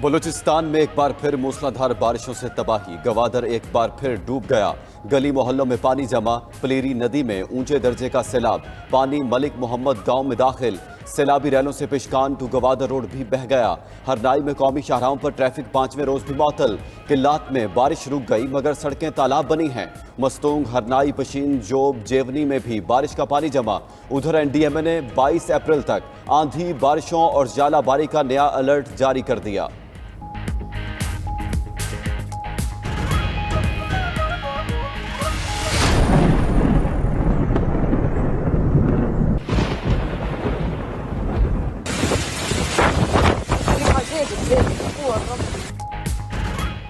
बलूचिस्तान में एक बार फिर मूसलाधार बारिशों से तबाही। गवादर एक बार फिर डूब गया। गली मोहल्लों में पानी जमा। पलेरी नदी में ऊंचे दर्जे का सैलाब। पानी मलिक मोहम्मद गांव में दाखिल। सैलाबी रैलों से पिशकान टू गवादर रोड भी बह गया। हरनाई में कौमी शाहराहों पर ट्रैफिक 5वें रोज भी मुअत्तल। किल्लात में बारिश रुक गई मगर सड़कें तालाब बनी हैं। मस्तूंग, हरनाई, पशीन, जोब, जेवनी में भी बारिश का पानी जमा। उधर एनडीएमए ने 22 अप्रैल तक आंधी, बारिशों और जालाबारी का नया अलर्ट जारी कर दिया।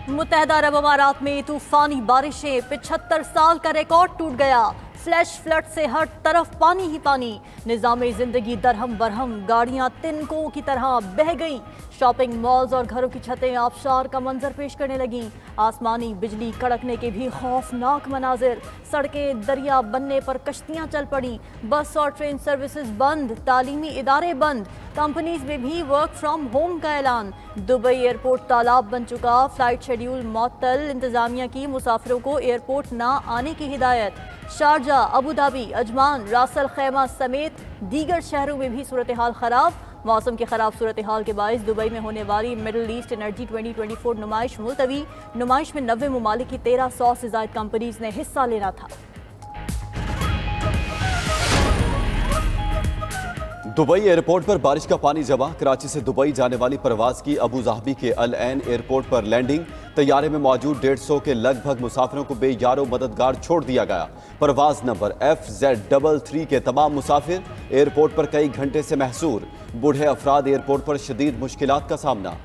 मुत्तहदा अरब अमारात में तूफानी बारिशें, 75 साल का रिकॉर्ड टूट गया। फ्लैश फ्लड से हर तरफ पानी ही पानी। निज़ामे जिंदगी दरहम बरहम, गाड़ियां तिनकों की तरह बह गईं। शॉपिंग मॉल्स और घरों की छतें आबशार का मंजर पेश करने लगीं। आसमानी बिजली कड़कने के भी खौफनाक मनाजिर। सड़कें दरिया बनने पर कश्तियां चल पड़ी। बस और ट्रेन सर्विसेज बंद, तालीमी इदारे बंद। कंपनीज में भी वर्क फ्रॉम होम का ऐलान। दुबई एयरपोर्ट तालाब बन चुका। फ्लाइट शेड्यूल मुअत्तल। इंतजामिया की मुसाफिरों को एयरपोर्ट ना आने की हिदायत। Sharjah, Abu Dhabi, Ajman, Ras al Khaimah समेत दीगर शहरों में भी सूरत हाल खराब। मौसम की खराब सूरत हाल के बायस दुबई में होने वाली मिडल ईस्ट एनर्जी 2024 नुमाइश मुलतवी। नुमाइश में 90 मुमालिक की 1300 से ज्यादा कंपनीज ने हिस्सा लेना था। दुबई एयरपोर्ट पर बारिश का पानी जमा। कराची से दुबई जाने वाली परवाज की अबू धाबी के अल ऐन एयरपोर्ट पर लैंडिंग। तैयारे में मौजूद 150 के लगभग मुसाफिरों को बेयारो मददगार छोड़ दिया गया। परवाज नंबर FZ33 के तमाम मुसाफिर एयरपोर्ट पर कई घंटे से महसूर। बूढ़े अफराद एयरपोर्ट पर शदीद मुश्किलात का सामना।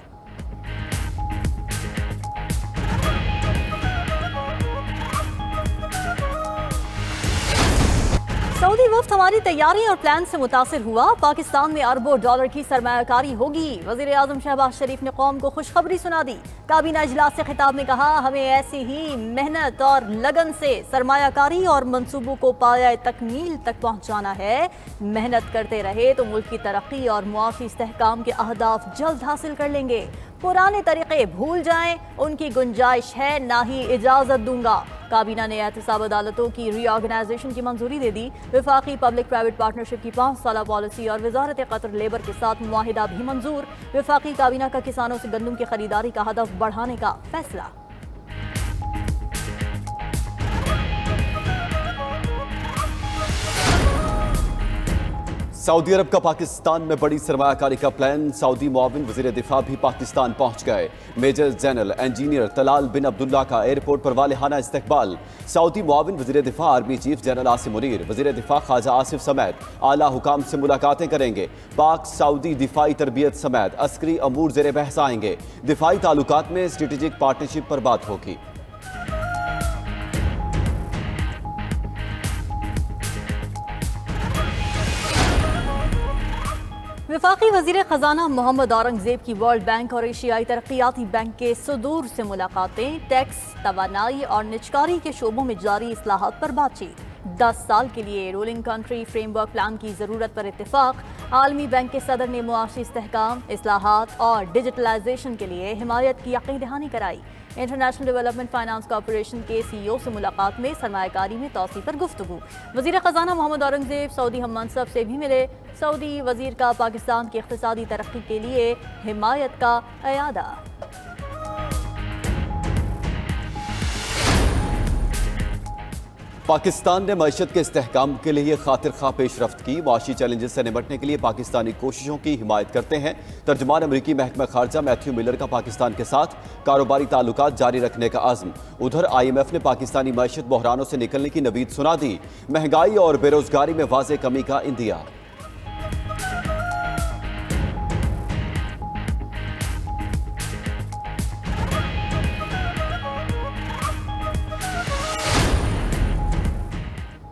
सऊदी वफ्द हमारी तैयारी और प्लान से मुतासिर हुआ। पाकिस्तान में अरबों डॉलर की सरमायाकारी होगी। वजीर आजम शहबाज शरीफ ने कौम को खुशखबरी सुना दी। काबीना इजलास से खिताब में कहा, हमें ऐसी ही मेहनत और लगन से सरमायाकारी और मंसूबों को पाया तकमील तक पहुँचाना है। मेहनत करते रहे तो मुल्क की तरक्की और मुआशी इस्तेहकाम के अहदाफ जल्द हासिल कर लेंगे। पुराने तरीके भूल जाएं, उनकी गुंजाइश है, ना ही इजाजत दूंगा। काबीना ने एहतसाब अदालतों की रीऑर्गेनाइजेशन की मंजूरी दे दी। विफाकी पब्लिक प्राइवेट पार्टनरशिप की 5 साला पॉलिसी और वजारत कतर लेबर के साथ मुआहिदा भी मंजूर। विफाकी काबीना का किसानों से गंदम की खरीदारी का हदफ बढ़ाने का फैसला। सऊदी अरब का पाकिस्तान में बड़ी सरमायाकारी का प्लान। सऊदी मुआविन वजीर दिफा भी पाकिस्तान पहुंच गए। Major general engineer Talal bin Abdullah का एयरपोर्ट पर वालेहाना इस्तकबाल। सऊदी मुआविन वजीर दिफा army chief general Asim Munir, वजीर दिफा ख्वाजा आसिफ समेत आला हुकाम से मुलाकातें करेंगे। पाक सऊदी दिफाई तरबियत समेत अस्करी अमूर ज़ेरे बहस आएंगे। दिफाई ताल्लुकात में स्ट्रेटेजिक पार्टनरशिप पर बात होगी। विफाकी वजीर खजाना मोहम्मद औरंगजेब की वर्ल्ड बैंक और एशियाई तरक्याती बैंक के सदूर से मुलाकातें। टैक्स, तवानाई और निजकारी के शोबों में जारी इस्लाहात पर बातचीत। 10 साल के लिए रूलिंग कंट्री फ्रेमवर्क प्लान की जरूरत पर इत्तेफाक। आलमी बैंक के सदर ने मुआशी इस्तेहकाम, इस्लाहात और डिजिटलाइजेशन के लिए हिमायत की यकीन दहानी कराई। इंटरनेशनल डेवलपमेंट फाइनेंस कॉरपोरेशन के CEO से मुलाकात में सरमायाकारी में तौसी पर गुफ्तगू। वजीर खजाना मोहम्मद औरंगजेब सऊदी हम मनसब से भी मिले। सऊदी वजीर का पाकिस्तान की इक़्तिसादी तरक्की के लिए हिमायत का अयादा। पाकिस्तान ने मईशत के इस्तेहकाम के लिए खातिर खा पेशरफ्त की। मुआशी चैलेंजेस से निपटने के लिए पाकिस्तानी कोशिशों की हिमायत करते हैं। तर्जुमान अमरीकी महकमा खारजा मैथ्यू मिलर का पाकिस्तान के साथ कारोबारी ताल्लुकात जारी रखने का आज़म। उधर IMF ने पाकिस्तानी मईशत बहरानों से निकलने की नवीद सुना दी। महंगाई और बेरोजगारी में वाज़ेह कमी का इंदिया।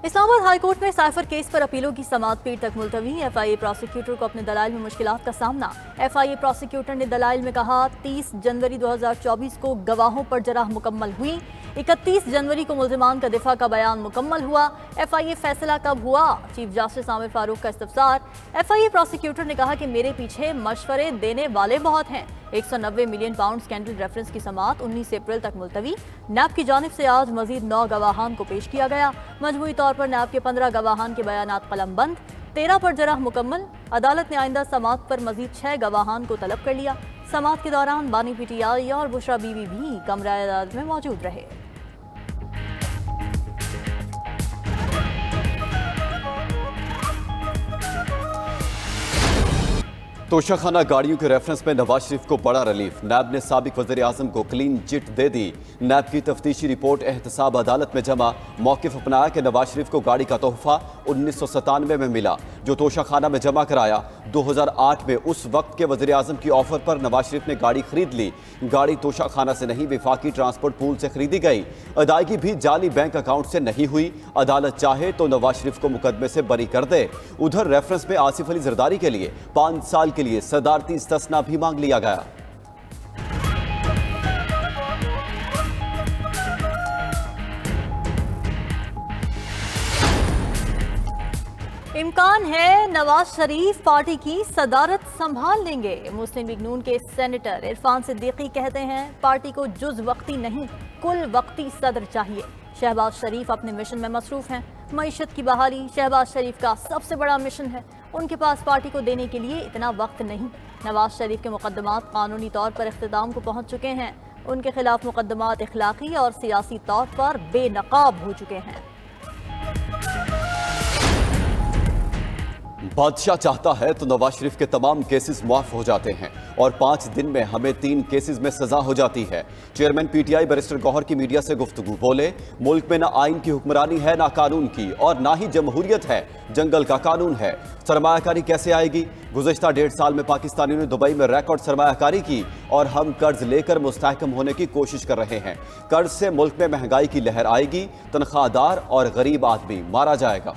इस्लामाबाद हाईकोर्ट में साइफर केस पर अपीलों की समाअत पीर तक मुलतवी। FIA प्रोसिक्यूटर को अपने दलाइल में मुश्किलात का सामना। FIA प्रोसिक्यूटर ने दलाइल में कहा, 30 जनवरी 2024 को गवाहों पर जराह मुकम्मल हुई। 31 जनवरी को मुल्जिमान का दिफा का बयान मुकम्मल हुआ। FIA फैसला कब हुआ? चीफ जस्टिस आमिर फारूक का इस्तफसार। FIA प्रोसिक्यूटर ने कहा कि मेरे पीछे मशवरे देने वाले बहुत हैं। 190 मिलियन पाउंड स्कैंडल रेफरेंस की समाअत 19 अप्रैल तक मुलतवी। नैब की जानिब से आज मजीद 9 गवाहान को पेश किया गया। मजमूई तौर पर नैब के 15 गवाहान के बयानात कलमबंद, 13 पर जराह मुकम्मल। अदालत ने आइंदा समाअत पर मजीद 6 गवाहान को तलब कर लिया। समाअत के दौरान बानी PTI और बुशरा बीवी भी कमरा अदालत में मौजूद रहे। तोशाखाना गाड़ियों के रेफरेंस में नवाज शरीफ को बड़ा रिलीफ। नैब ने साबिक वज़ीर आज़म को क्लीन चिट दे दी। नैब की तफ्तीशी रिपोर्ट एहतसाब अदालत में जमा। मौक़िफ़ अपनाया कि नवाज शरीफ को गाड़ी का तोहफा 1997 में मिला, जो तोशाखाना में जमा कराया। 2008 में उस वक्त के वज़ीर आज़म की ऑफर पर नवाज शरीफ ने गाड़ी खरीद ली। गाड़ी तोशाखाना से नहीं, वफाकी ट्रांसपोर्ट पूल से खरीदी गई। अदायगी भी जाली बैंक अकाउंट से नहीं हुई। अदालत चाहे तो नवाज शरीफ को मुकदमे से बरी कर दे। उधर रेफरेंस में आसिफ अली जरदारी के लिए 5 साल के लिए सदारती इस्तस्ना भी मांग लिया गया। इम्कान है नवाज शरीफ पार्टी की सदारत संभाल लेंगे। मुस्लिम लीग नून के सेनेटर इरफान सिद्दीकी कहते हैं पार्टी को जुज वक्ती नहीं, कुल वक्ती सदर चाहिए। शहबाज शरीफ अपने मिशन में मसरूफ हैं। मईशत की बहाली शहबाज शरीफ का सबसे बड़ा मिशन है। उनके पास पार्टी को देने के लिए इतना वक्त नहीं। नवाज शरीफ के मुकदमात कानूनी तौर पर इख्तिताम को पहुंच चुके हैं। उनके खिलाफ मुकदमात इखलाकी और सियासी तौर पर बेनकाब हो चुके हैं। बादशाह चाहता है तो नवाज शरीफ के तमाम केसेस माफ हो जाते हैं और 5 दिन में हमें 3 केसेस में सजा हो जाती है। चेयरमैन PTI बैरिस्टर गौहर की मीडिया से गुफ्तगू। बोले, मुल्क में ना आइन की हुक्मरानी है, ना कानून की, और ना ही जमहूरियत है, जंगल का कानून है। सरमायाकारी कैसे आएगी? गुज़श्ता 1.5 साल में पाकिस्तानियों ने दुबई में रिकॉर्ड सरमायाकारी की और हम कर्ज लेकर मुस्तहकम होने की कोशिश कर रहे हैं। कर्ज से मुल्क में महंगाई की लहर आएगी, तनख्वाहदार और गरीब आदमी मारा जाएगा।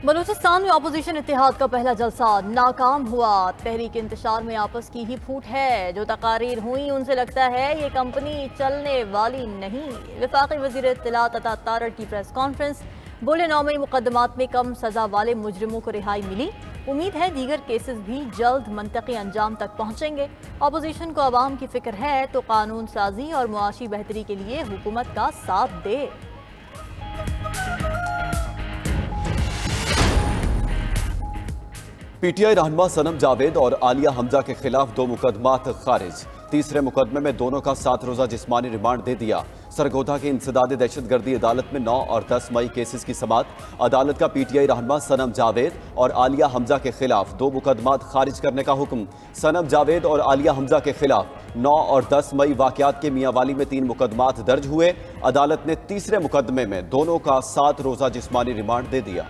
बलूचिस्तान में अपोजिशन इत्तेहाद का पहला जलसा नाकाम हुआ। तहरीक इंतशार में आपस की ही फूट है। जो तकारीर हुई उनसे लगता है ये कंपनी चलने वाली नहीं। वफाकी वज़ीर इत्तलात अता तारड़ की प्रेस कॉन्फ्रेंस। बोले, 9 मई मुकदमात में कम सजा वाले मुजरिमों को रिहाई मिली। उम्मीद है दीगर केसेस भी जल्द मंतकी अंजाम तक पहुँचेंगे। अपोजिशन को अवाम की फिक्र है तो कानून साजी और मुआशी बेहतरी के लिए हुकूमत का साथ दे। PTI रहनुमा सनम जावेद और आलिया हमजा के खिलाफ 2 मुकदमात खारिज। तीसरे मुकदमे में दोनों का 7 रोजा जिस्मानी रिमांड दे दिया। सरगोधा के इंसदाद दहशतगर्दी अदालत में 9 और 10 मई केसेस की समाअत। अदालत का PTI रहनुमा सनम जावेद और आलिया हमजा के खिलाफ 2 मुकदमात खारिज करने का हुक्म। सनम जावेद और आलिया हमजा के खिलाफ 9 और 10 मई वाकयात के मियांवाली में 3 मुकदमात दर्ज हुए। अदालत ने तीसरे मुकदमे में दोनों का 7 रोजा जिस्मानी रिमांड दे दिया।